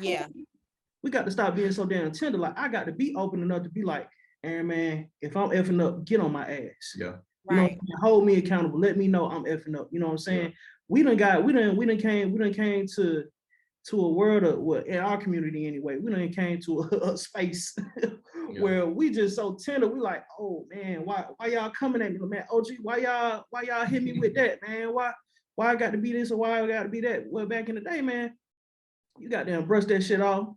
Yeah. We got to stop being so damn tender. Like, I got to be open enough to be like, Aaron, man, if I'm effing up, get on my ass. Yeah. You know, Right. hold me accountable. Let me know I'm effing up. You know what I'm saying? We done came to a world of, well, in our community anyway, we done came to a space where we just so tender. We like, oh man, why y'all coming at me, man? OG, why y'all hit me with that, man? Why I got to be this or why I got to be that? Well, back in the day, man, you got to brush that shit off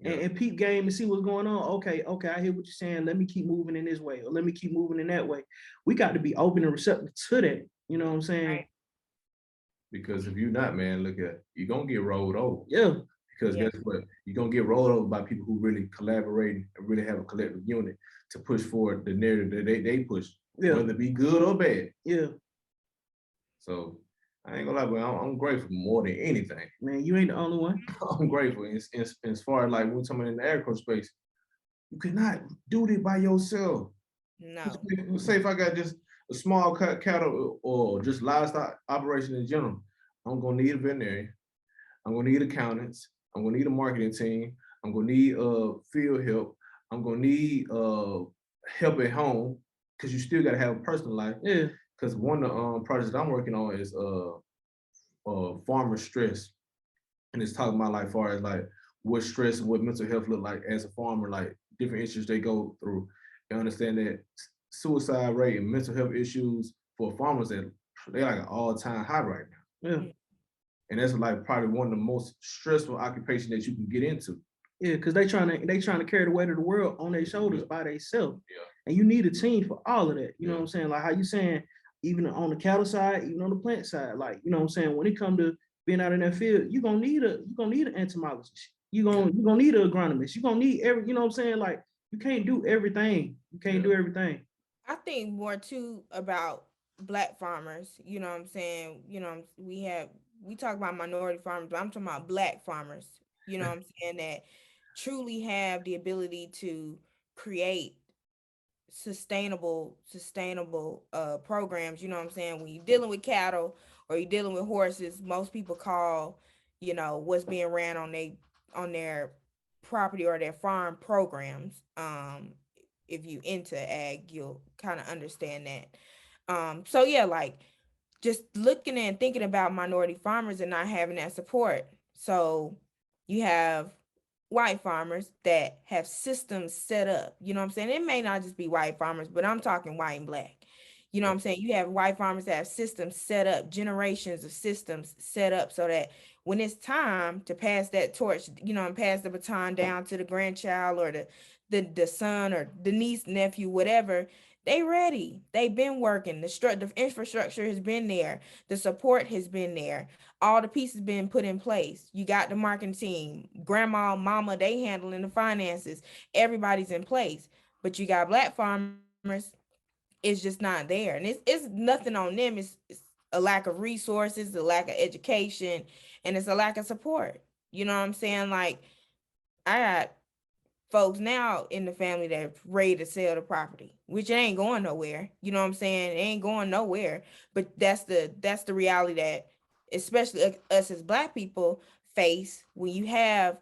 and peep game and see what's going on. Okay, I hear what you're saying. Let me keep moving in this way, or let me keep moving in that way. We got to be open and receptive to that. You know what I'm saying? Right. Because if you're not, man, you're gonna get rolled over. Yeah. Because guess what? You're gonna get rolled over by people who really collaborate and really have a collective unit to push forward the narrative that they push, whether it be good or bad. Yeah. So I ain't gonna lie, but I'm grateful more than anything. Man, you ain't the only one. I'm grateful. As far as like when we're talking in the agriculture space, you cannot do it by yourself. No. Say if I got just a small cattle or just livestock operation in general, I'm gonna need a veterinarian. I'm gonna need accountants. I'm gonna need a marketing team. I'm gonna need field help. I'm gonna need help at home because you still gotta have a personal life. Yeah. Because one of the projects that I'm working on is farmer stress, and it's talking about like far as like what stress and what mental health look like as a farmer, like different issues they go through, and understand that suicide rate and mental health issues for farmers that they're like an all-time high right now. Yeah. And that's like probably one of the most stressful occupations that you can get into. Yeah, because they trying to carry the weight of the world on their shoulders by themselves. Yeah. And you need a team for all of that. You know what I'm saying? Like how you saying, even on the cattle side, even on the plant side, like, you know what I'm saying, when it come to being out in that field, you're gonna need an entomologist. You're gonna need an agronomist. You're gonna need you know what I'm saying? Like, you can't do everything. You can't do everything. I think more too about Black farmers, you know what I'm saying? You know, we talk about minority farmers, but I'm talking about Black farmers, you know what I'm saying, that truly have the ability to create sustainable programs. You know what I'm saying? When you're dealing with cattle or you're dealing with horses, most people call, you know, what's being ran on their property or their farm programs. If you into ag, you'll kind of understand that. So yeah, like just looking and thinking about minority farmers and not having that support. So you have white farmers that have systems set up. You know what I'm saying? It may not just be white farmers, but I'm talking white and Black. You know what I'm saying? You have white farmers that have systems set up, generations of systems set up so that when it's time to pass that torch, you know, and pass the baton down to the grandchild or the son or the niece, nephew, whatever, they ready. They've been working. The infrastructure has been there. The support has been there. All the pieces been put in place. You got the marketing team, grandma, mama, they handling the finances. Everybody's in place. But you got Black farmers, it's just not there. And it's nothing on them. It's a lack of resources, a lack of education, and it's a lack of support. You know what I'm saying? Like, I got folks now in the family that ready to sell the property, which it ain't going nowhere. You know what I'm saying? It ain't going nowhere. But that's the reality that especially us as Black people face when you have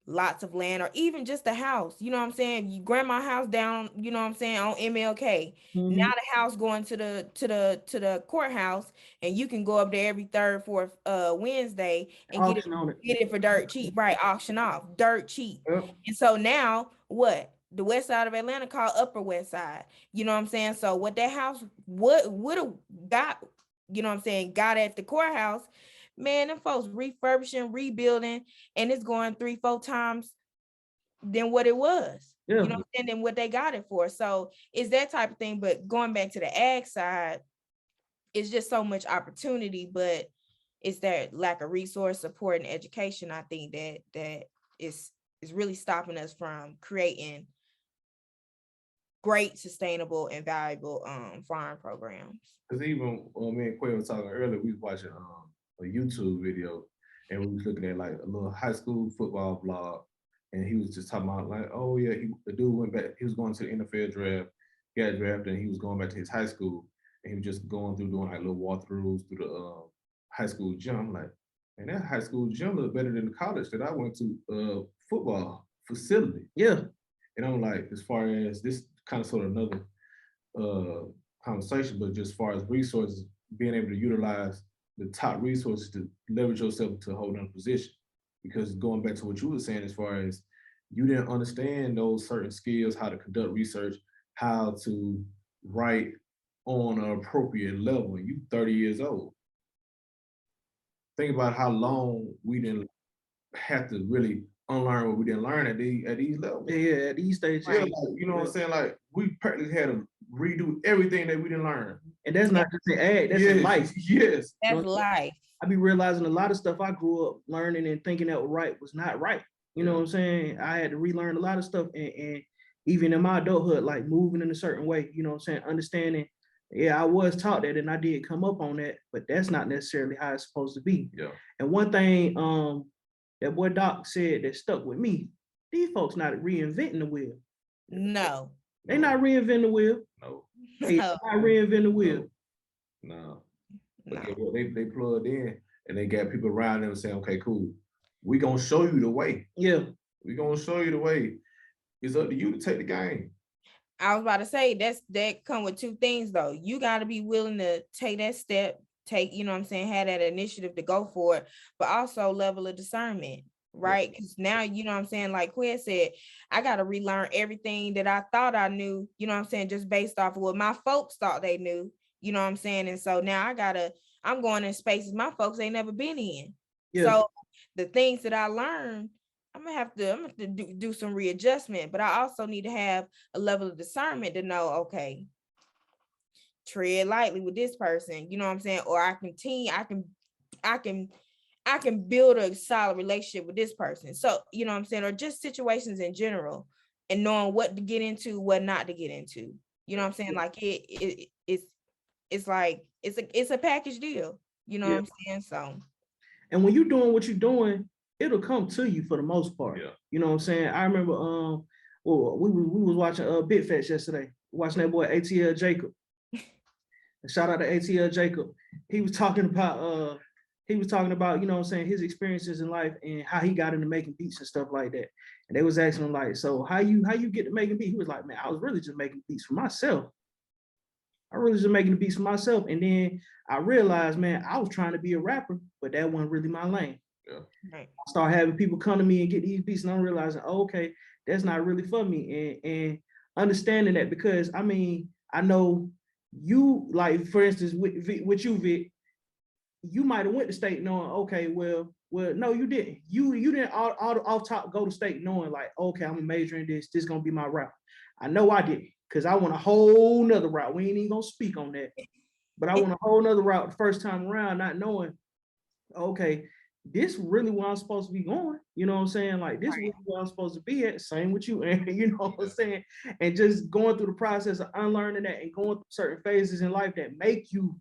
lots of land or even just a house. You know what I'm saying? You grandma house down, you know what I'm saying, on MLK. Mm-hmm. Now the house going to the courthouse, and you can go up there every third, fourth Wednesday and get it for dirt cheap. Right, auction off dirt cheap. Yep. And so now what? The west side of Atlanta called Upper West Side. You know what I'm saying? So what that house would have got, you know what I'm saying, got at the courthouse, man, them folks refurbishing, rebuilding, and it's going 3-4 times than what it was. Yeah. You know what I'm saying? Than what they got it for. So it's that type of thing. But going back to the ag side, it's just so much opportunity, but it's that lack of resource, support, and education. I think that is really stopping us from creating great, sustainable, and valuable farm programs. Because even when me and Quay were talking earlier, we was watching a YouTube video, and we was looking at like a little high school football vlog, and he was just talking about like, oh yeah, the dude went back, he was going to the NFL draft, got drafted, and he was going back to his high school, and he was just going through doing like little walkthroughs through the high school gym. I'm like, And that high school gym looked better than the college that I went to, football facility. Yeah. And I'm like, as far as this kind of sort of another uh conversation, but just as far as resources, being able to utilize the top resources to leverage yourself to hold on position. Because going back to what you were saying, as far as you didn't understand those certain skills, how to conduct research, how to write on an appropriate level, and you 30 years old. Think about how long we didn't have to really unlearn what we didn't learn at these levels. Yeah, at these stages. Yeah, like, you know what I'm saying? Like we practically had to redo everything that we didn't learn. And that's not just an ad, that's in life. Yes. That's life. I be realizing a lot of stuff I grew up learning and thinking that was right was not right. You know what I'm saying? I had to relearn a lot of stuff, and even in my adulthood, like moving in a certain way, you know what I'm saying? Understanding, yeah, I was taught that and I did come up on that, but that's not necessarily how it's supposed to be. Yeah. And one thing that boy Doc said that stuck with me, these folks not reinventing the wheel. No. They not reinventing the wheel. No. They not reinventing the wheel. No. But they plugged in and they got people around them saying, okay, cool. We gonna show you the way. Yeah. We gonna show you the way. It's up to you to take the game. I was about to say that come with two things though. You got to be willing to take that step, you know what I'm saying, have that initiative to go for it, but also level of discernment, right? Because now, you know what I'm saying, like Quinn said, I got to relearn everything that I thought I knew, you know what I'm saying, just based off of what my folks thought they knew, you know what I'm saying? And so now I'm going in spaces my folks ain't never been in. Yeah. So the things that I learned, I'm gonna have to do some readjustment, but I also need to have a level of discernment to know, okay, tread lightly with this person, you know what I'm saying? Or I can build a solid relationship with this person. So, you know what I'm saying? Or just situations in general, and knowing what to get into, what not to get into. You know what I'm saying? Like it's like it's a package deal. You know what I'm saying? So, and when you're doing what you're doing, it'll come to you for the most part. Yeah. You know what I'm saying? I remember we was watching Big Fetch yesterday, watching that boy ATL Jacob. Shout out to ATL Jacob. He was talking about you know what I'm saying, his experiences in life and how he got into making beats and stuff like that. And they was asking him like, so how you get to making beats? He was like, man, I was really just making beats for myself. And then I realized, man, I was trying to be a rapper, but that wasn't really my lane. Yeah. right. I start having people come to me and get these beats, and I'm realizing, oh, okay, that's not really for me. And understanding that, because I mean, I know you, like for instance, with you, Vic, you might have went to state knowing, okay, well, no, you didn't. You didn't all off top go to state knowing like, okay, I'm a major in this. This is gonna be my route. I know I didn't, because I want a whole nother route. We ain't even gonna speak on that, but I want a whole nother route the first time around, not knowing, okay, this really where I'm supposed to be going. You know what I'm saying? Like this really where I'm supposed to be at. Same with you, and you know what I'm saying? And just going through the process of unlearning that and going through certain phases in life that make you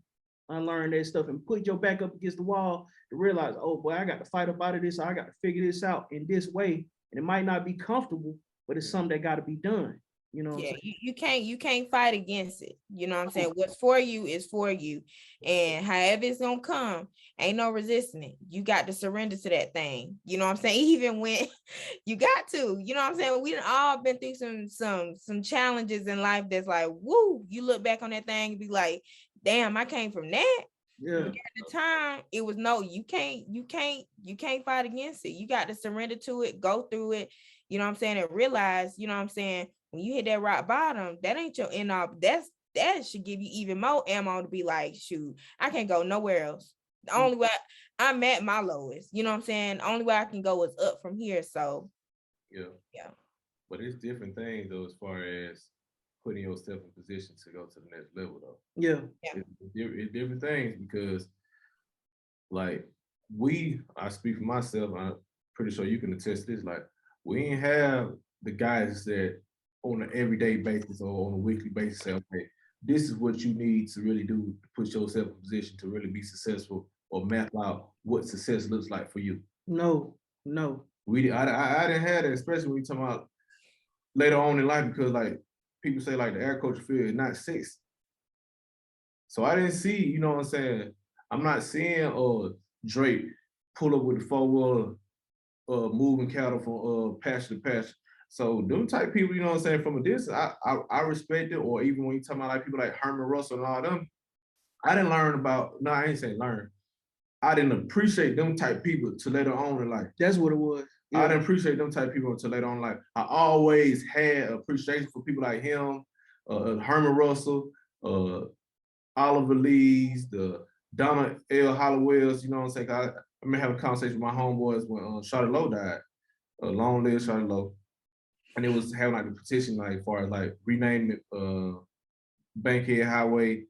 unlearn that stuff and put your back up against the wall to realize, oh boy, I got to fight up out of this. I got to figure this out in this way. And it might not be comfortable, but it's something that got to be done. You know, yeah, you can't fight against it. You know what I'm saying? What's for you is for you. And however it's gonna come, ain't no resisting it. You got to surrender to that thing. You know what I'm saying? Even when you got to, you know what I'm saying? We all been through some challenges in life that's like, woo, you look back on that thing and be like, damn, I came from that. Yeah. But at the time, it was no, you can't fight against it. You got to surrender to it, go through it, you know what I'm saying, and realize, you know what I'm saying, when you hit that rock bottom, that ain't your end all. That should give you even more ammo to be like, shoot, I can't go nowhere else. The only way I'm at my lowest, you know what I'm saying? The only way I can go is up from here. So yeah. But it's different things though, as far as putting yourself in position to go to the next level though. Yeah. It's different things, because like I speak for myself, I'm pretty sure you can attest to this, like we ain't have the guys that on an everyday basis or on a weekly basis say, okay, this is what you need to really do to put yourself in position to really be successful, or map out what success looks like for you. No. I didn't have that, especially when we talking about later on in life, because like people say like the agriculture field is not sexy. So I didn't see, you know what I'm saying? I'm not seeing Drake pull up with the 4-wheeler, moving cattle from pasture to pasture. So them type people, you know what I'm saying, from a distance, I respect it. Or even when you talk about like people like Herman Russell and all them, I didn't learn about, no, I ain't saying learn. I didn't appreciate them type people till later on in life. That's what it was. Yeah. I didn't appreciate them type people until later on in life. I always had appreciation for people like him, Herman Russell, Oliver Lees, the Donna L. Hollowells, you know what I'm saying? I remember having a conversation with my homeboys when Charlotte Lowe died. Long live Charlotte Lowe. And it was having like a petition, like as far as like renaming it Bankhead Highway,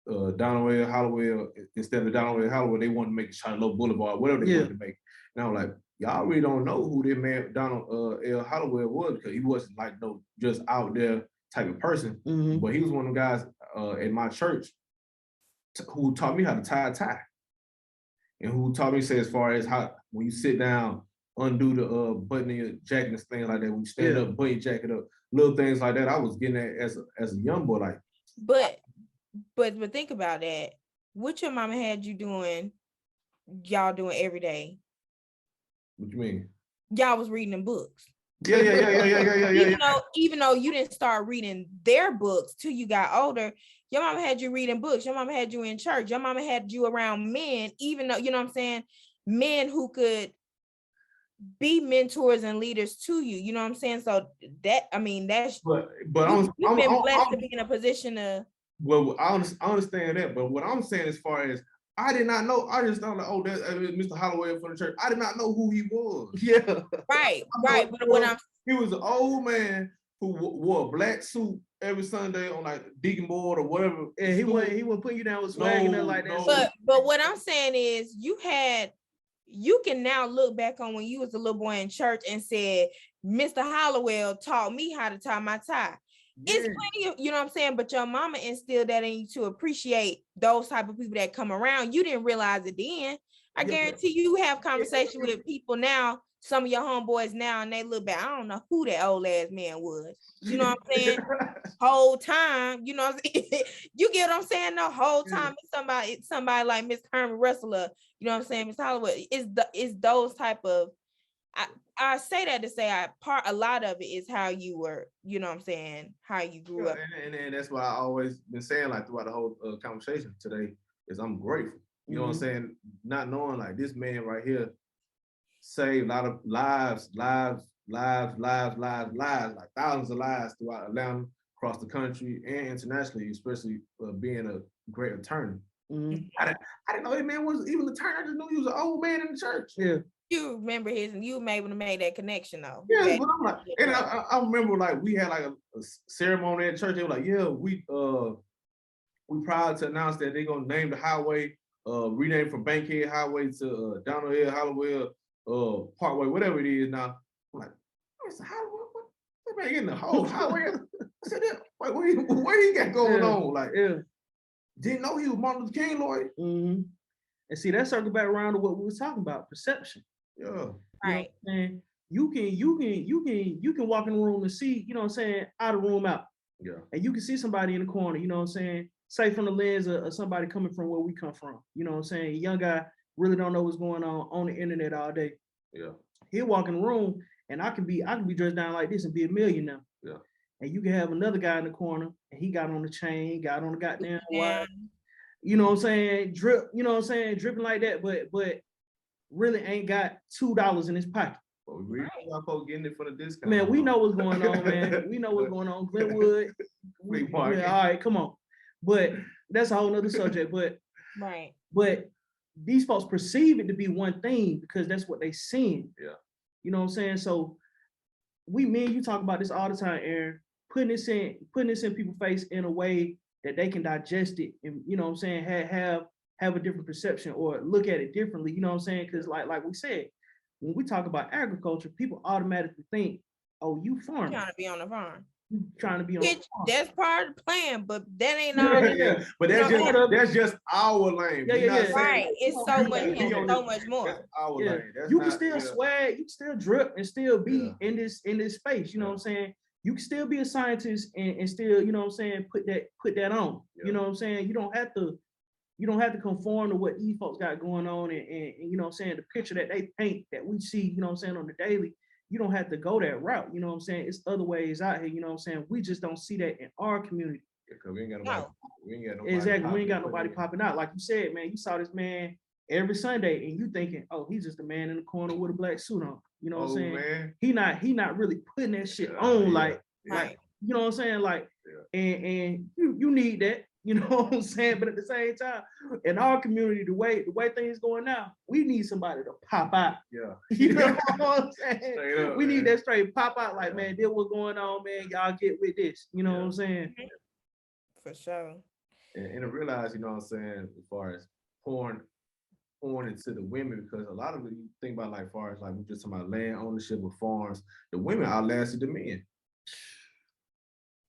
Donald L. Hollowell, instead of Donald L. Hollowell, they wanted to make it Charlotte Lowe Boulevard, whatever they wanted to make. And I was like, y'all really don't know who this man Donald L. Hollowell was, because he wasn't like no just out there type of person. But he was one of the guys at my church who taught me how to tie a tie, and who taught me, say, as far as how when you sit down, undo the button in your jacket and things like that. When you stand up, button your jacket up, little things like that. I was getting that as a young boy, like. But think about that. What your mama had you doing, y'all doing every day? What you mean? Y'all was reading them books. Yeah. Even though you didn't start reading their books till you got older, your mama had you reading books. Your mama had you in church. Your mama had you around men, even though, you know what I'm saying, men who could be mentors and leaders to you. You know what I'm saying? So that, I mean, that's but you've been blessed to be in a position to. Well, I understand that, but what I'm saying as far as I did not know, I just thought like, oh, that's Mr. Holloway from the church. I did not know who he was. Yeah. Right. But when he was an old man who wore a black suit every Sunday on like deacon board or whatever. And he wouldn't put you down with swag and like that. But what I'm saying is you can now look back on when you was a little boy in church and said, Mr. Hollowell taught me how to tie my tie. Yeah. It's plenty of, you know what I'm saying? But your mama instilled that in you to appreciate those type of people that come around. You didn't realize it then. I guarantee you have conversation with people now, some of your homeboys now, and they look back. I don't know who that old ass man was. You know what I'm saying? Whole time, you know what I'm saying? You get what I'm saying? The whole time, it's somebody like Miss Herman Russell, you know what I'm saying? Miss Hollywood. It's those type of, I say that to say a lot of it is how you were, you know what I'm saying, how you grew up. And that's why I always been saying, like, throughout the whole conversation today, is I'm grateful. You know what I'm saying? Not knowing like this man right here saved a lot of lives, like thousands of lives throughout Atlanta, across the country and internationally, especially being a great attorney. I didn't know that man was even an attorney. I just knew he was an old man in the church. Yeah. You remember you were able to make that connection though. Yeah, but I'm like, and I remember like we had like a ceremony at church. They were like, yeah, we proud to announce that they're gonna name the highway, rename from Bankhead Highway to Donald L. Hollowell Parkway, whatever it is now. I'm like, it's a highway. What getting the whole highway? I said, what he got going on? Like, didn't know he was Martin Luther King lawyer. And see, that circle back around to what we were talking about, perception. Yeah. Right. And you can walk in the room and see, you know what I'm saying, out of room out. Yeah. And you can see somebody in the corner, you know what I'm saying, say from the lens of somebody coming from where we come from. You know what I'm saying? A young guy really don't know what's going on the internet all day. Yeah. He'll walk in the room and I can be dressed down like this and be a million now. Yeah. And you can have another guy in the corner and he got on the chain, got on the goddamn wire. You know what I'm saying? Drip, you know what I'm saying? Dripping like that, but really ain't got $2 in his pocket. Well, we folks getting it for the discount. Man, we know what's going on, man. We know what's going on. Glenwood. All right, come on. But that's a whole nother subject. But these folks perceive it to be one thing because that's what they seen. Yeah. You know what I'm saying? So me and you talk about this all the time, Aaron, putting this in people's face in a way that they can digest it and, you know what I'm saying, have a different perception or look at it differently, you know what I'm saying? Because like we said, when we talk about agriculture, people automatically think, oh, you farming. Trying to be on the farm. You trying to be on the farm. That's part of the plan, but that ain't all. Yeah. But that's just our lane. Yeah. Right. It's so much more. That's our lane. You can still swag, you can still drip and still be in this space, you know what I'm saying? You can still be a scientist and still, you know what I'm saying, put that on. You know what I'm saying? You don't have to you don't have to conform to what these folks got going on, and you know what I'm saying, the picture that they paint that we see, you know what I'm saying, on the daily. You don't have to go that route, you know what I'm saying? It's other ways out here, you know what I'm saying? We just don't see that in our community. Because we ain't got nobody. No. We ain't got nobody. Exactly. We ain't got nobody popping out. Like you said, man, you saw this man every Sunday and you thinking, oh, he's just a man in the corner with a black suit on. You know what I'm saying? Man. He not really putting that shit on like Right. you know what I'm saying? Like and you need that, you know what I'm saying? But at the same time, in our community, the way things going now, we need somebody to pop out. Yeah. You know what I'm saying? Up, we man. need that straight pop out, like, man, this what's going on, man. Y'all get with this. You know what I'm saying? For sure. And I realize, you know what I'm saying, as far as pouring into the women, because a lot of it, you think about, like, far as like we just talking about land ownership of farms, the women outlasted the men.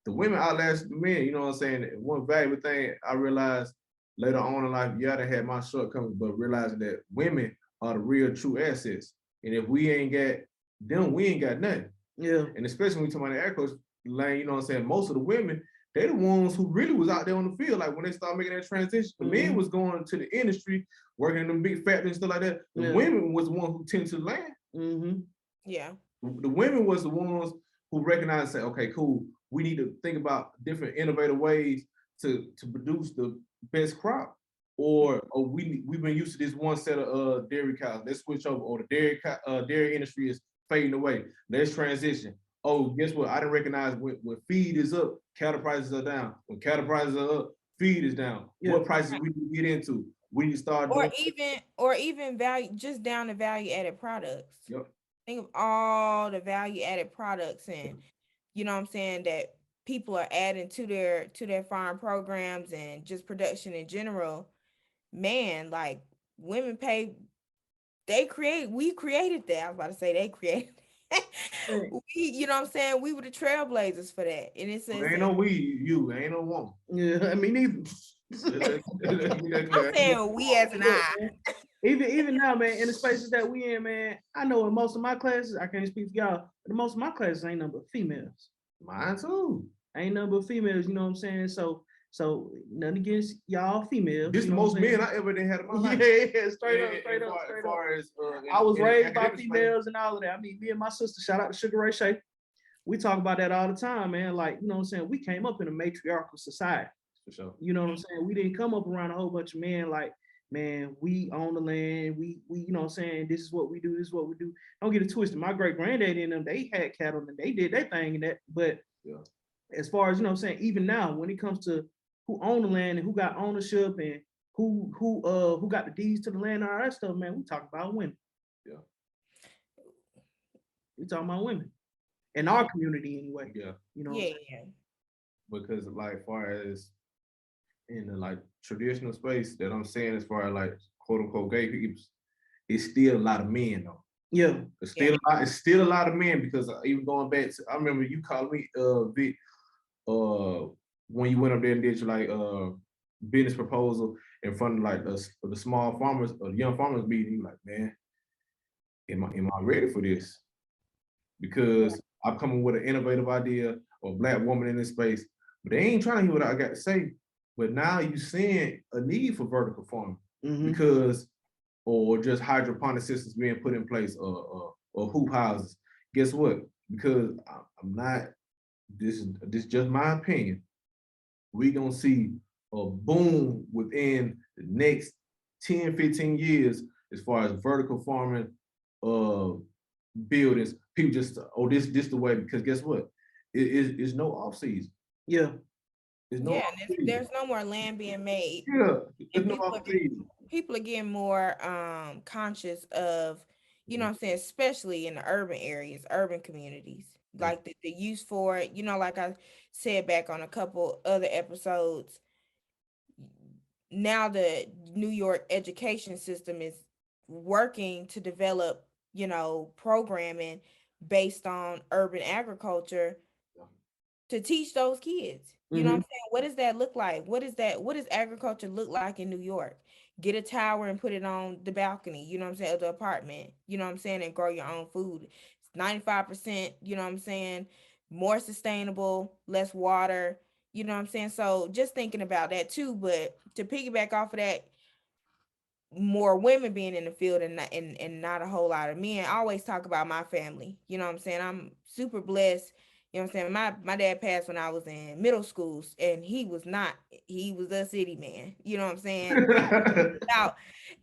The women outlasted the men, you know what I'm saying? One valuable thing I realized later on in life, yeah, I had my shortcomings, but realizing that women are the real true assets. And if we ain't got them, we ain't got nothing. Yeah. And especially when we talk about the agriculture lane, you know what I'm saying? Most of the women, they the ones who really was out there on the field. Like when they started making that transition, the men was going to the industry, working in them big factories and stuff like that. The women was the ones who tended to the land. Yeah. The women was the ones who recognized and say, okay, cool, we need to think about different innovative ways to produce the best crop. Or we've been used to this one set of dairy cows. Let's switch over. Or the dairy industry is fading away. Let's transition. Oh, guess what? I didn't recognize when feed is up, cattle prices are down. When cattle prices are up, feed is down. What prices we need to get into? We need to start or even value, just down to value added products. Yep. Think of all the value added products, and you know what I'm saying, that people are adding to their farm programs and just production in general. Man, like, women pay, we created that. I was about to say they created we, you know what I'm saying, we were the trailblazers for that. And it says ain't no we, you ain't no woman. Yeah, I mean, even I'm saying we as an I. Even now, man, in the spaces that we in, man, I know in most of my classes, I can't speak for y'all, but most of my classes ain't nothing but females. Mine too. Ain't nothing but females, you know what I'm saying? So nothing against y'all females. This is the most men I ever did had in my life. Yeah, straight up. I was raised by females and all of that. I mean, me and my sister, shout out to Sugar Ray Shay. We talk about that all the time, man. Like, you know what I'm saying? We came up in a matriarchal society. For sure. You know what I'm saying? We didn't come up around a whole bunch of men like, man, we own the land. We you know what I'm saying? This is what we do. This is what we do. Don't get it twisted. My great granddaddy and them, they had cattle and they did their thing and that. But as far as, you know what I'm saying, even now, when it comes to who own the land and who got ownership and who got the deeds to the land and all that stuff, man, we talk about women. Yeah. We talking about women. In our community anyway. Yeah. You know. Yeah. Because like far as in the like traditional space that I'm saying, as far as like quote unquote gay people, it's still a lot of men though. Yeah. It's still a lot of men, because even going back to, I remember you called me Vic, when you went up there and did your like business proposal in front of like the small farmers or the young farmers meeting. You like, man, am I ready for this? Because I'm coming with an innovative idea or a black woman in this space, but they ain't trying to hear what I got to say. But now you seeing a need for vertical farming because, or just hydroponic systems being put in place, or hoop houses. Guess what? Because I'm not. This is just my opinion. We gonna see a boom within the next 10, 15 years as far as vertical farming buildings. People just, this the way, because guess what? It's no off season. Yeah. There's no more land being made. Yeah, there's no off season. People are getting more conscious of, you know what I'm saying, especially in the urban areas, urban communities, like the use for it. You know, like I said back on a couple other episodes, now the New York education system is working to develop, you know, programming based on urban agriculture to teach those kids. You know what I'm saying? What does that look like? What does agriculture look like in New York? Get a tower and put it on the balcony, you know what I'm saying, of the apartment, you know what I'm saying, and grow your own food. It's 95%, you know what I'm saying, more sustainable, less water, you know what I'm saying? So just thinking about that too. But to piggyback off of that, more women being in the field and not a whole lot of men, I always talk about my family. You know what I'm saying? I'm super blessed. You know what I'm saying? My dad passed when I was in middle schools, and he was a city man. You know what I'm saying? Without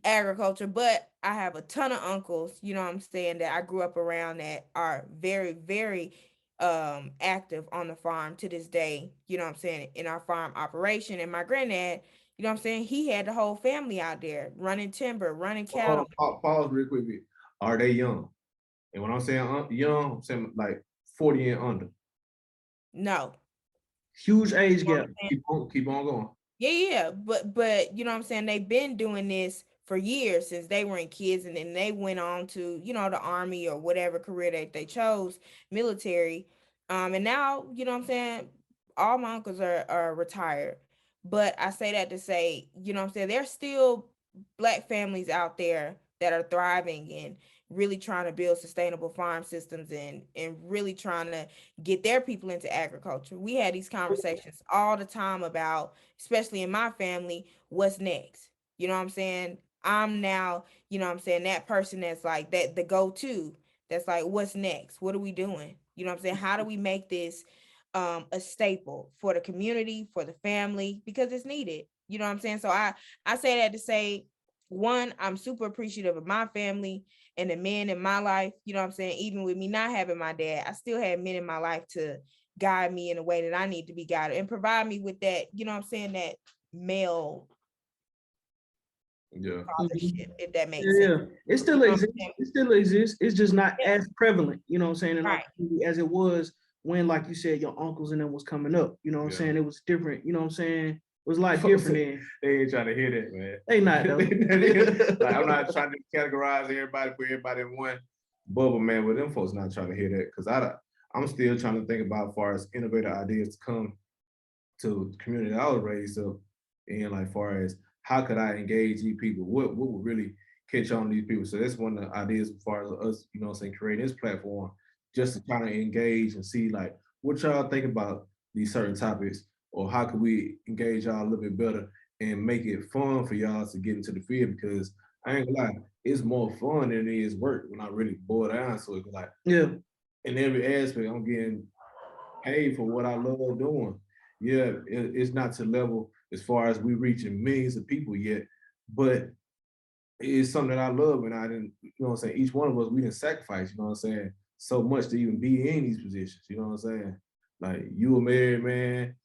agriculture, but I have a ton of uncles, you know what I'm saying, that I grew up around that are very, very active on the farm to this day, you know what I'm saying, in our farm operation. And my granddad, you know what I'm saying, he had the whole family out there running timber, running cattle. Pause real quick. Are they young? And when I'm saying young, I'm saying like 40 and under. No. Huge age gap. Keep on going. Yeah, but you know what I'm saying, they've been doing this for years since they were in kids, and then they went on to, you know, the army or whatever career that they chose, military. And now, you know what I'm saying, all my uncles are retired. But I say that to say, you know what I'm saying, there's still Black families out there that are thriving and really trying to build sustainable farm systems and really trying to get their people into agriculture. We had these conversations all the time about, especially in my family, what's next. You know what I'm saying? I'm now, you know what I'm saying, that person that's like that, the go-to, that's like, what's next? What are we doing? You know what I'm saying? How do we make this a staple for the community, for the family, because it's needed. You know what I'm saying? So I say that to say, one, I'm super appreciative of my family and the men in my life. You know what I'm saying? Even with me not having my dad, I still had men in my life to guide me in a way that I need to be guided and provide me with that, you know what I'm saying, that male Yeah. fathership, if that makes Yeah, sense. yeah. It still You know what exists. I'm saying? It still exists. It's just not Yeah, as prevalent, you know what I'm saying, in our right. community as it was when, like you said, your uncles and them was coming up. You know what I'm Yeah. saying? It was different, you know what I'm saying? It was a lot different then. They ain't trying to hear that, man. They not though. Like, I'm not trying to categorize everybody, put everybody in one bubble, man. But them folks not trying to hear that, because I'm still trying to think about as far as innovative ideas to come to the community I was raised up in, like far as how could I engage these people? What would really catch on these people? So that's one of the ideas as far as us, you know what I'm saying, creating this platform, just to kind of engage and see like what y'all think about these certain topics, or how could we engage y'all a little bit better and make it fun for y'all to get into the field, because I ain't gonna lie, it's more fun than it is work when I really boil down. So it's like, Yeah. in every aspect, I'm getting paid for what I love doing. Yeah, it's not to level as far as we reaching millions of people yet, but it's something that I love, and I didn't, you know what I'm saying, each one of us, we didn't sacrifice, you know what I'm saying, so much to even be in these positions, you know what I'm saying? Like, you a married man,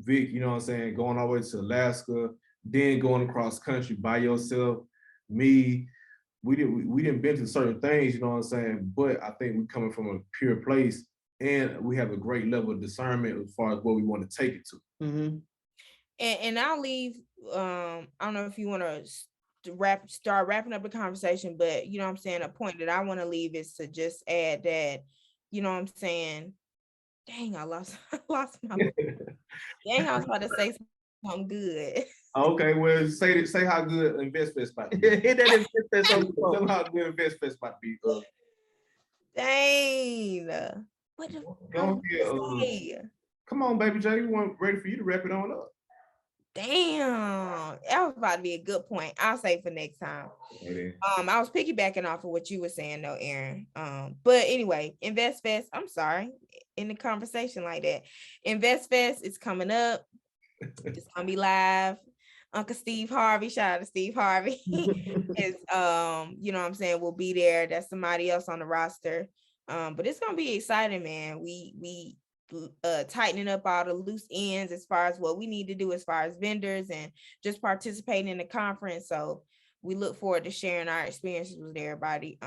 Vic, you know what I'm saying, going all the way to Alaska, then going across country by yourself, me, we didn't been to certain things, you know what I'm saying, but I think we're coming from a pure place, and we have a great level of discernment as far as where we want to take it to. Mm-hmm. And I'll leave. I don't know if you want to start wrapping up the conversation, but you know what I'm saying, a point that I want to leave is to just add that, you know what I'm saying, dang, I lost I lost my dang, I was about to say something good. Okay, well, say how good InvestFest about to be. Hit that investment on the Tell them phone. how good InvestFest about to be. Dang. What the I was Don't get, gonna say? come on, baby J, we want ready for you to wrap it on up. Damn, that was about to be a good point. I'll say for next time. I was piggybacking off of what you were saying though, Aaron. But anyway, InvestFest, I'm sorry, in the conversation like that. InvestFest is coming up. It's gonna be live. Uncle Steve Harvey, shout out to Steve Harvey, is you know what I'm saying, will be there. That's somebody else on the roster. But it's gonna be exciting, man. We tightening up all the loose ends as far as what we need to do as far as vendors and just participating in the conference. So we look forward to sharing our experiences with everybody.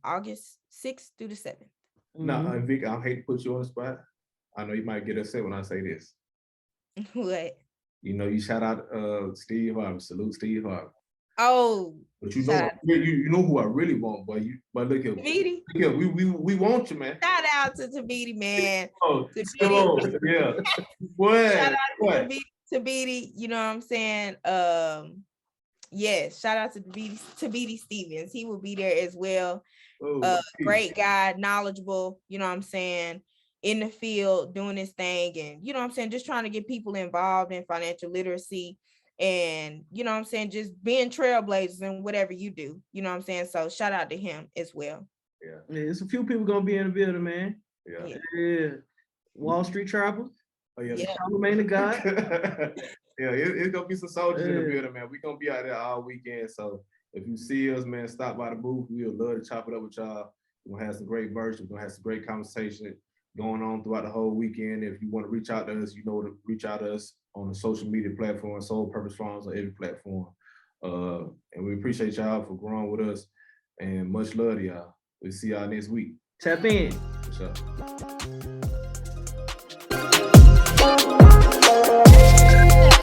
August 6th through the 7th. Now, Vic, I hate to put you on the spot. I know you might get upset when I say this. What? You know, you shout out Steve Harvey, salute Steve Harvey. Oh, but you know, you know who I really want, but look here, we want you, man. Shout out to Tabiti, man. Oh, yeah. What? Shout out to Tabiti, you know what I'm saying? Yes, shout out to Tabiti Stevens. He will be there as well. Great guy, knowledgeable, you know what I'm saying, in the field doing his thing, and you know what I'm saying, just trying to get people involved in financial literacy. and you know what I'm saying, just being trailblazers in whatever you do. You know what I'm saying? So shout out to him as well. Yeah, it's a few people gonna be in the building, man. Yeah. Wall Street Trappers. Oh yeah, Yeah. Charlamagne the God. Yeah, it's gonna be some soldiers in the building, man. We gonna be out there all weekend. So if you see us, man, stop by the booth. We would love to chop it up with y'all. We're gonna have some great verses. We're gonna have some great conversation going on throughout the whole weekend. If you want to reach out to us, you know to reach out to us on the social media platform, Soul Purpose Farms on every platform. And we appreciate y'all for growing with us. And much love to y'all. We'll see y'all next week. Tap in. For sure.